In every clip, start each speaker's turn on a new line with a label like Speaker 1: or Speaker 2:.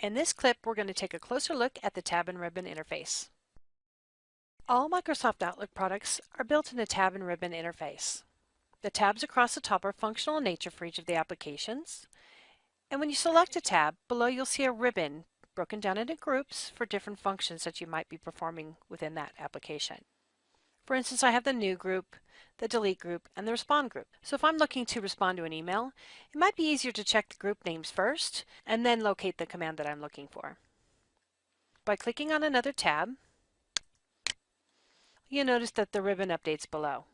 Speaker 1: In this clip, we're going to take a closer look at the tab and ribbon interface. All Microsoft Outlook products are built in a tab and ribbon interface. The tabs across the top are functional in nature for each of the applications. And when you select a tab, below you'll see a ribbon broken down into groups for different functions that you might be performing within that application. For instance, I have the New group, the Delete group, and the Respond group. So if I'm looking to respond to an email, it might be easier to check the group names first and then locate the command that I'm looking for. By clicking on another tab, you'll notice that the ribbon updates below.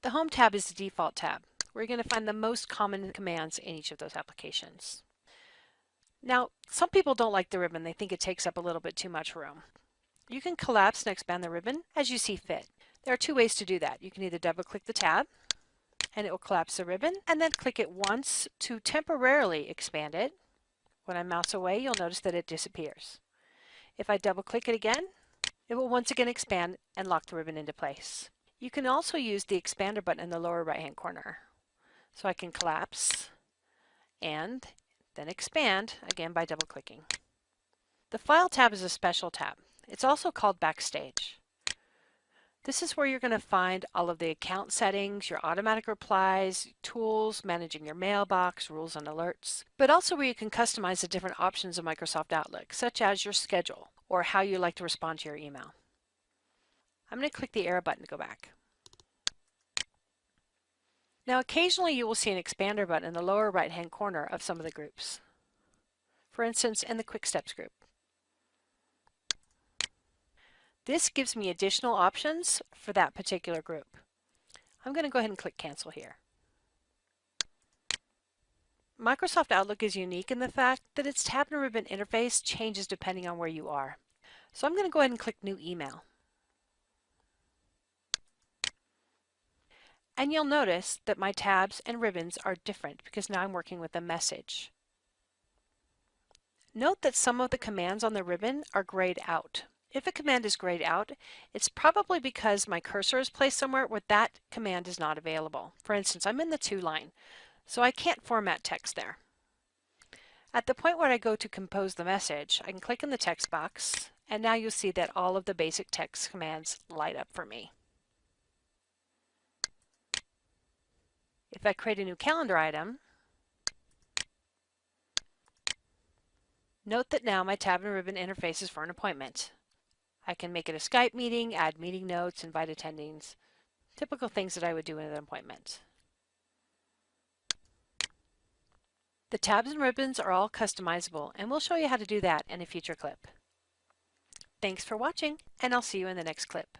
Speaker 1: The Home tab is the default tab, where you're going to find the most common commands in each of those applications. Now, some people don't like the ribbon. They think it takes up a little bit too much room. You can collapse and expand the ribbon as you see fit. There are two ways to do that. You can either double-click the tab, and it will collapse the ribbon, and then click it once to temporarily expand it. When I mouse away, you'll notice that it disappears. If I double-click it again, it will once again expand and lock the ribbon into place. You can also use the expander button in the lower right-hand corner. So I can collapse and then expand again by double-clicking. The File tab is a special tab. It's also called Backstage. This is where you're going to find all of the account settings, your automatic replies, tools, managing your mailbox, rules and alerts, but also where you can customize the different options of Microsoft Outlook, such as your schedule or how you like to respond to your email. I'm going to click the arrow button to go back. Now occasionally you will see an expander button in the lower right-hand corner of some of the groups. For instance, in the Quick Steps group. This gives me additional options for that particular group. I'm going to go ahead and click Cancel here. Microsoft Outlook is unique in the fact that its tab and ribbon interface changes depending on where you are. So I'm going to go ahead and click New Email. And you'll notice that my tabs and ribbons are different because now I'm working with a message. Note that some of the commands on the ribbon are grayed out. If a command is grayed out, it's probably because my cursor is placed somewhere where that command is not available. For instance, I'm in the To line, so I can't format text there. At the point where I go to compose the message, I can click in the text box, and now you'll see that all of the basic text commands light up for me. If I create a new calendar item, note that now my tab and ribbon interface is for an appointment. I can make it a Skype meeting, add meeting notes, invite attendings, typical things that I would do in an appointment. The tabs and ribbons are all customizable, and we'll show you how to do that in a future clip. Thanks for watching, and I'll see you in the next clip.